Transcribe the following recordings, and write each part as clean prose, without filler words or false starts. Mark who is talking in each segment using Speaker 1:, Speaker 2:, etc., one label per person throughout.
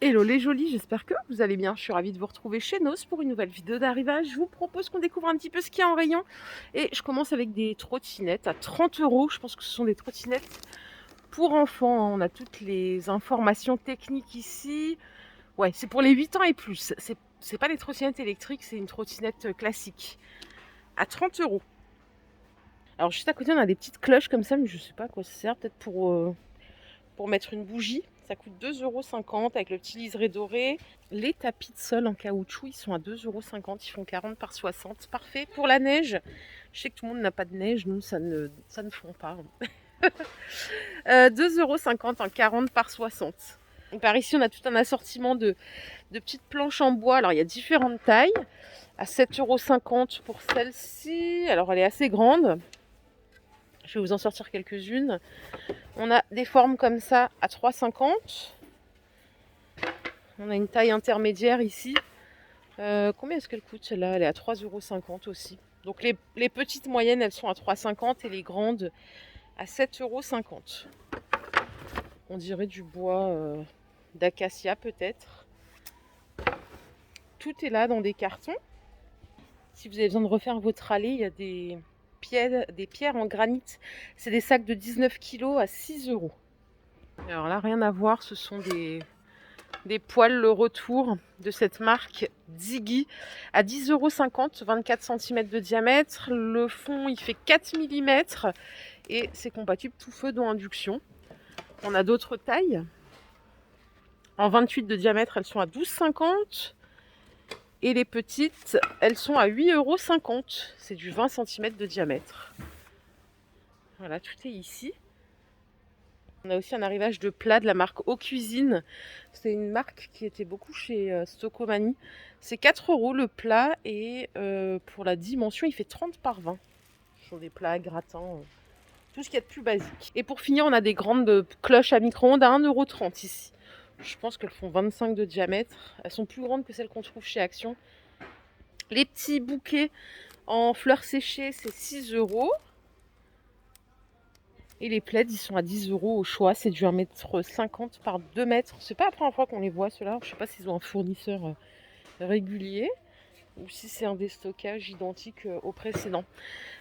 Speaker 1: Hello les jolis, j'espère que vous allez bien. Je suis ravie de vous retrouver chez Nos pour une nouvelle vidéo d'arrivage. Je vous propose qu'on découvre un petit peu ce qu'il y a en rayon. Et je commence avec des trottinettes à 30 €. Je pense que ce sont des trottinettes pour enfants. On a toutes les informations techniques ici. Ouais, c'est pour les 8 ans et plus. C'est pas des trottinettes électriques, c'est une trottinette classique. À 30 €. Alors juste à côté, on a des petites cloches comme ça, mais je sais pas à quoi ça sert. Peut-être pour mettre une bougie. Ça coûte 2,50 € avec le petit liseré doré. Les tapis de sol en caoutchouc, ils sont à 2,50 €. Ils font 40 par 60. Parfait. Pour la neige, je sais que tout le monde n'a pas de neige. Nous, ça ne fond pas. 2,50 € en 40 par 60. Et par ici, on a tout un assortiment de petites planches en bois. Alors, il y a différentes tailles. À 7,50 € pour celle-ci. Alors, elle est assez grande. Je vais vous en sortir quelques-unes. On a des formes comme ça à 3,50 €. On a une taille intermédiaire ici. Combien est-ce qu'elle coûte celle-là? Elle est à 3,50 € aussi. Donc les petites moyennes, elles sont à 3,50 € et les grandes à 7,50 €. On dirait du bois d'acacia peut-être. Tout est là dans des cartons. Si vous avez besoin de refaire votre allée, il y a des pierres en granit. C'est des sacs de 19 kg à 6 €. Alors là, rien à voir, ce sont des poêles le retour de cette marque Ziggy à 10,50 €, 24 cm de diamètre. Le fond, il fait 4 mm et c'est compatible tout feu dans induction. On a d'autres tailles. En 28 de diamètre, elles sont à 12,50 € et les petites, elles sont à 8,50 €. C'est du 20 cm de diamètre. Voilà, tout est ici. On a aussi un arrivage de plats de la marque Eau Cuisine. C'est une marque qui était beaucoup chez Stocomanie. C'est 4 € le plat et pour la dimension, il fait 30 par 20. Ce sont des plats à gratin, tout ce qu'il y a de plus basique. Et pour finir, on a des grandes cloches à micro-ondes à 1,30 € ici. Je pense qu'elles font 25 de diamètre. Elles sont plus grandes que celles qu'on trouve chez Action. Les petits bouquets en fleurs séchées, c'est 6 €. Et les plaids, ils sont à 10 € au choix. C'est du 1,50 m par 2 mètres. C'est pas la première fois qu'on les voit, ceux-là. Je sais pas s'ils ont un fournisseur régulier ou si c'est un déstockage identique au précédent.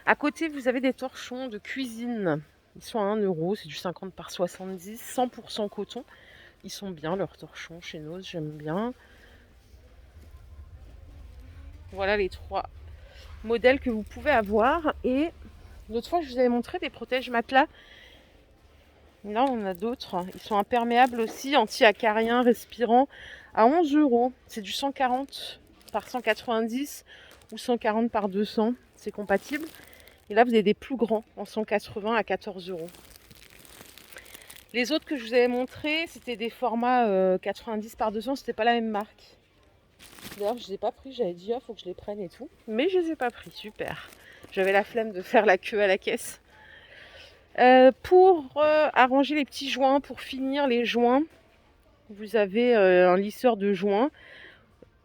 Speaker 1: À côté, vous avez des torchons de cuisine. Ils sont à 1 €. C'est du 50 par 70. 100% coton. Ils sont bien, leurs torchons chez nous. J'aime bien. Voilà les 3 modèles que vous pouvez avoir. Et l'autre fois, je vous avais montré des protèges matelas. Là, on a d'autres. Ils sont imperméables aussi, anti-acariens, respirants, à 11 €. C'est du 140 par 190 ou 140 par 200. C'est compatible. Et là, vous avez des plus grands en 180 à 14 €. Les autres que je vous avais montrés, c'était des formats 90 par 200. C'était pas la même marque. D'ailleurs, je les ai pas pris. J'avais dit, il faut que je les prenne et tout. Mais je les ai pas pris. Super. J'avais la flemme de faire la queue à la caisse. Pour arranger les petits joints, pour finir les joints, vous avez un lisseur de joints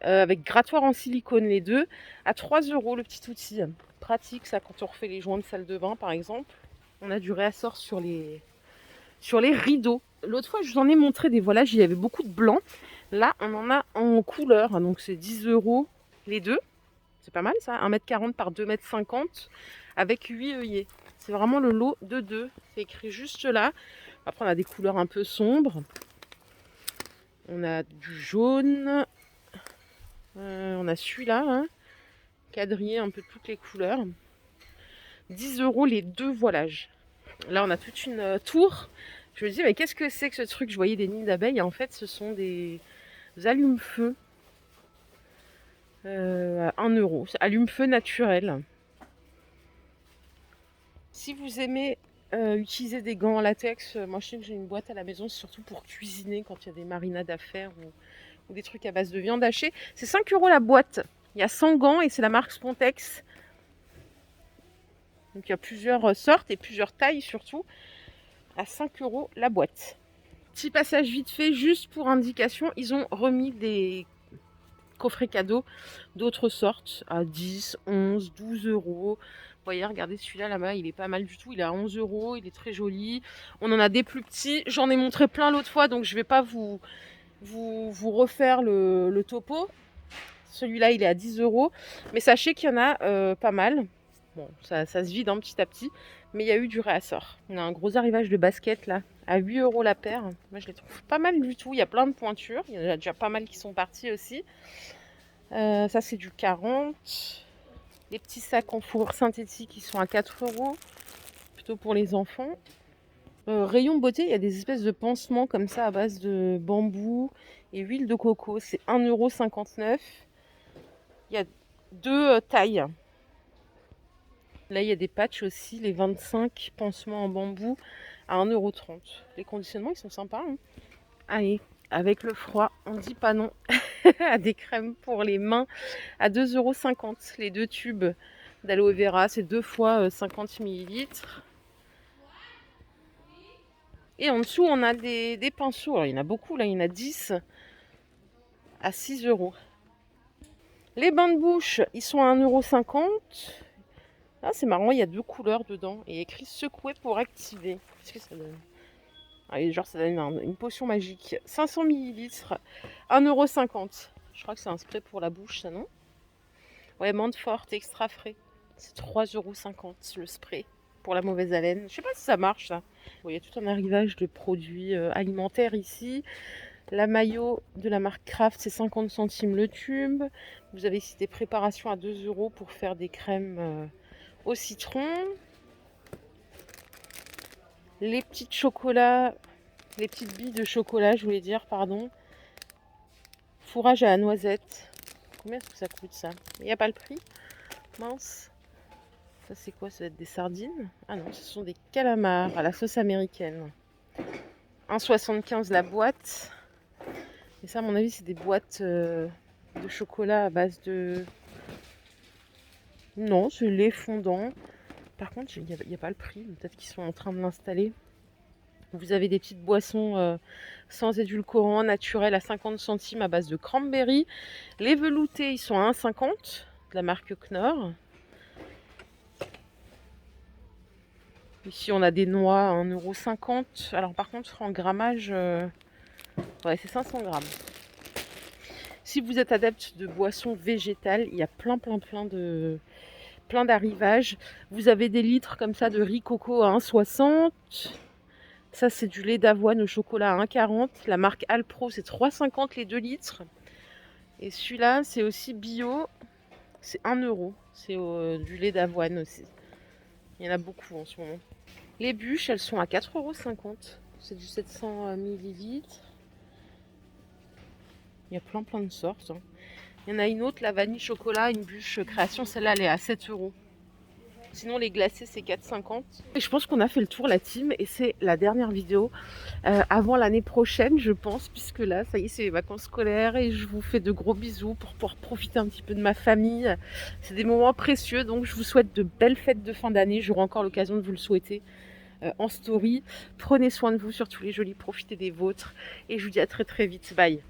Speaker 1: avec grattoir en silicone, les deux, à 3 € le petit outil. Pratique ça quand on refait les joints de salle de bain par exemple. On a du réassort sur les rideaux. L'autre fois je vous en ai montré des voilages, il y avait beaucoup de blanc. Là on en a en couleur, donc c'est 10 € les deux. C'est pas mal ça, 1,40 m par 2,50 m avec 8 œillets. C'est vraiment le lot de 2. C'est écrit juste là. Après, on a des couleurs un peu sombres. On a du jaune. On a celui-là, hein, quadrillé un peu toutes les couleurs. 10 € les deux voilages. Là, on a toute une tour. Je me dis, mais qu'est-ce que c'est que ce truc? Je voyais des nids d'abeilles. En fait, ce sont des allume-feu. À 1 €. Allume-feu naturel. Si vous aimez utiliser des gants en latex, moi je sais que j'ai une boîte à la maison, c'est surtout pour cuisiner quand il y a des marinades à faire ou des trucs à base de viande hachée. C'est 5 € la boîte. Il y a 100 gants et c'est la marque Spontex. Donc il y a plusieurs sortes et plusieurs tailles surtout. À 5 € la boîte. Petit passage vite fait, juste pour indication, ils ont remis des coffrets cadeaux d'autres sortes à 10, 11, 12 €. Vous voyez, regardez celui-là là-bas, il est pas mal du tout. Il est à 11 €, il est très joli. On en a des plus petits. J'en ai montré plein l'autre fois, donc je vais pas vous vous refaire le topo. Celui-là, il est à 10 €. Mais sachez qu'il y en a pas mal. Bon, ça se vide petit à petit. Mais il y a eu du réassort. On a un gros arrivage de baskets là, à 8 € la paire. Moi, je les trouve pas mal du tout. Il y a plein de pointures. Il y en a déjà pas mal qui sont partis aussi. Ça, c'est du 40. Les petits sacs en fourrure synthétique, ils sont à 4 €. Plutôt pour les enfants. Rayon beauté, il y a des espèces de pansements comme ça à base de bambou et huile de coco. C'est 1,59 €. Il y a deux tailles. Là, il y a des patchs aussi, les 25 pansements en bambou à 1,30 €. Les conditionnements, ils sont sympas. Hein. Allez, avec le froid, on dit pas non à des crèmes pour les mains à 2,50 €. Les 2 tubes d'aloe vera, c'est 2 fois 50 ml. Et en dessous, on a des pinceaux. Alors, il y en a beaucoup, là, il y en a 10 à 6 €. Les bains de bouche, ils sont à 1,50 €. Ah, c'est marrant, il y a 2 couleurs dedans. Et écrit secouer pour activer. Qu'est-ce que ça donne? Ah, genre, ça donne une potion magique. 500 ml, 1,50 €. Je crois que c'est un spray pour la bouche, ça, non? Ouais, menthe forte, extra frais. C'est 3,50 € le spray pour la mauvaise haleine. Je sais pas si ça marche, ça. Bon, il y a tout un arrivage de produits alimentaires ici. La maillot de la marque Kraft, c'est 50 centimes le tube. Vous avez ici des préparations à 2 € pour faire des crèmes au citron. Les petites chocolats, les petites billes de chocolat, je voulais dire, pardon. Fourrage à la noisette. Combien est-ce que ça coûte, ça? Il n'y a pas le prix? Mince. Ça, c'est quoi? Ça va être des sardines? Ah non, ce sont des calamars à la sauce américaine. 1,75 € la boîte. Et ça, à mon avis, c'est des boîtes de chocolat à base de... Non, c'est lait fondant. Par contre, il n'y a pas le prix. Peut-être qu'ils sont en train de l'installer. Vous avez des petites boissons sans édulcorant, naturelles à 50 centimes à base de cranberry. Les veloutés, ils sont à 1,50 € de la marque Knorr. Ici, on a des noix à 1,50 €. Alors, par contre, en grammage, ouais, c'est 500 grammes. Si vous êtes adepte de boissons végétales, il y a plein d'arrivages. Vous avez des litres comme ça de riz coco à 1,60 €. Ça, c'est du lait d'avoine au chocolat à 1,40 €. La marque Alpro, c'est 3,50 € les 2 litres. Et celui-là, c'est aussi bio. C'est 1 €. C'est du lait d'avoine aussi. Il y en a beaucoup en ce moment. Les bûches, elles sont à 4,50 €. C'est du 700 ml. Il y a plein de sortes. Hein. Il y en a une autre, la vanille chocolat, une bûche création. Celle-là, elle est à 7 €. Sinon, les glacés, c'est 4,50 €. Et je pense qu'on a fait le tour, la team. Et c'est la dernière vidéo avant l'année prochaine, je pense. Puisque là, ça y est, c'est les vacances scolaires. Et je vous fais de gros bisous pour pouvoir profiter un petit peu de ma famille. C'est des moments précieux. Donc, je vous souhaite de belles fêtes de fin d'année. J'aurai encore l'occasion de vous le souhaiter en story. Prenez soin de vous, surtout les jolis. Profitez des vôtres. Et je vous dis à très vite. Bye.